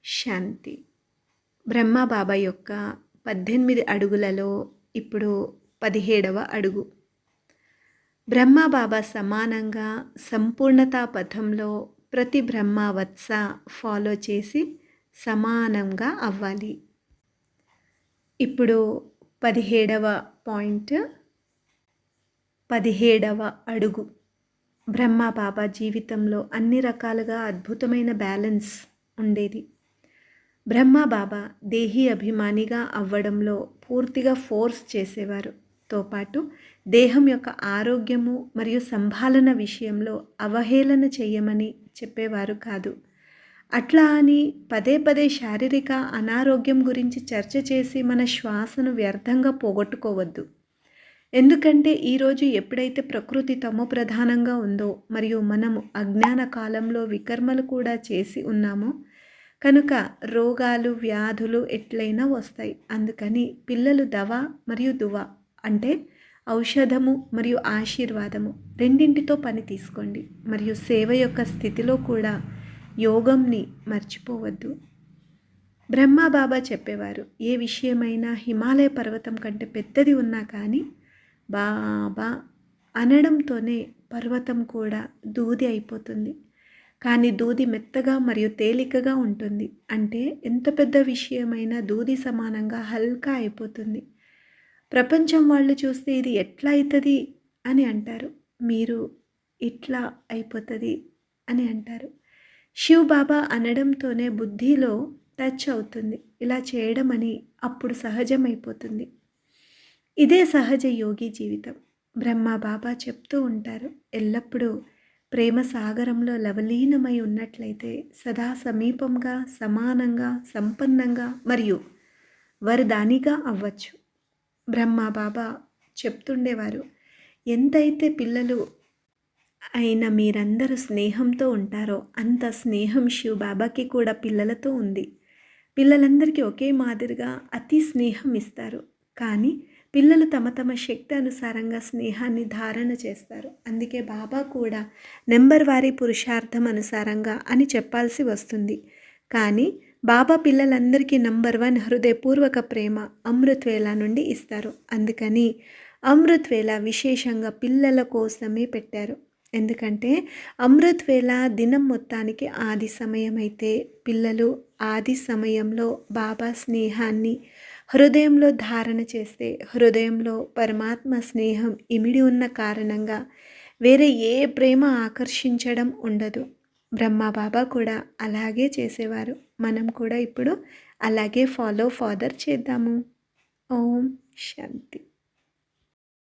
శాంతి. బ్రహ్మబాబా యొక్క 18 అడుగులలో ఇప్పుడు 17వ అడుగు. బ్రహ్మబాబా సమానంగా సంపూర్ణతా పథంలో ప్రతి బ్రహ్మవత్స ఫాలో చేసి సమానంగా అవ్వాలి. ఇప్పుడు 17వ పాయింట్, 17వ అడుగు. బ్రహ్మబాబా జీవితంలో అన్ని రకాలుగా అద్భుతమైన బ్యాలెన్స్ ఉండేది. బ్రహ్మబాబా దేహీ అభిమానిగా అవ్వడంలో పూర్తిగా ఫోర్స్ చేసేవారు. తో పాటు దేహం యొక్క ఆరోగ్యము మరియు సంభాలన విషయంలో అవహేళన చేయమని చెప్పేవారు కాదు. అట్లా అని పదే పదే శారీరక అనారోగ్యం గురించి చర్చ చేసి మన శ్వాసను వ్యర్థంగా పోగొట్టుకోవద్దు. ఎందుకంటే ఈరోజు ఎప్పుడైతే ప్రకృతి తమో ప్రధానంగా ఉందో మరియు మనము అజ్ఞాన కాలంలో వికర్మలు కూడా చేసి ఉన్నామో కనుక రోగాలు వ్యాధులు ఎట్లయినా వస్తాయి. అందుకని పిల్లలు దవా మరియు దువా అంటే ఔషధము మరియు ఆశీర్వాదము రెండింటితో పని తీసుకోండి. మరియు సేవ యొక్క స్థితిలో కూడా యోగంని మర్చిపోవద్దు. బ్రహ్మబాబా చెప్పేవారు, ఏ విషయమైనా హిమాలయ పర్వతం కంటే పెద్దది ఉన్నా కానీ బాబా అనడంతోనే పర్వతం కూడా దూది అయిపోతుంది. కానీ దూది మెత్తగా మరియు తేలికగా ఉంటుంది. అంటే ఎంత పెద్ద విషయమైనా దూది సమానంగా హల్కా అయిపోతుంది. ప్రపంచం వాళ్ళు చూస్తే ఇది ఎట్లా అవుతుంది అని అంటారు, మీరు ఇట్లా అయిపోతుంది అని అంటారు. శివ్ బాబా అనడంతోనే బుద్ధిలో టచ్ అవుతుంది. ఇలా చేయడం అని అప్పుడు సహజమైపోతుంది. ఇదే సహజ యోగి జీవితం. బ్రహ్మబాబా చెప్తూ ఉంటారు, ఎల్లప్పుడూ ప్రేమ సాగరంలో లవలీనమై ఉన్నట్లయితే సదా సమీపంగా సమానంగా సంపన్నంగా మరియు వరదానిగా అవ్వచ్చు. బ్రహ్మబాబా చెప్తుండేవారు, ఎంతైతే పిల్లలు అయిన మీరందరూ స్నేహంతో ఉంటారో అంత స్నేహం శివ్ బాబాకి కూడా పిల్లలతో ఉంది. పిల్లలందరికీ ఒకే మాదిరిగా అతి స్నేహం ఇస్తారు. కానీ పిల్లలు తమ తమ శక్తి అనుసారంగా స్నేహాన్ని ధారణ చేస్తారు. అందుకే బాబా కూడా నెంబర్ వారీ పురుషార్థం అనుసారంగా అని చెప్పాల్సి వస్తుంది. కానీ బాబా పిల్లలందరికీ నంబర్ 1 హృదయపూర్వక ప్రేమ అమృత్వేళ నుండి ఇస్తారు. అందుకని అమృత్వేళ విశేషంగా పిల్లల కోసమే పెట్టారు. ఎందుకంటే అమృత్వేళ దినం మొత్తానికి ఆది సమయం అయితే పిల్లలు ఆది సమయంలో బాబా స్నేహాన్ని హృదయంలో ధారణ చేస్తే హృదయంలో పరమాత్మ స్నేహం ఇమిడి ఉన్న కారణంగా వేరే ఏ ప్రేమ ఆకర్షించడం ఉండదు. బ్రహ్మబాబా కూడా అలాగే చేసేవారు. మనం కూడా ఇప్పుడు అలాగే ఫాలో ఫాదర్ చేద్దాము. ఓం శాంతి.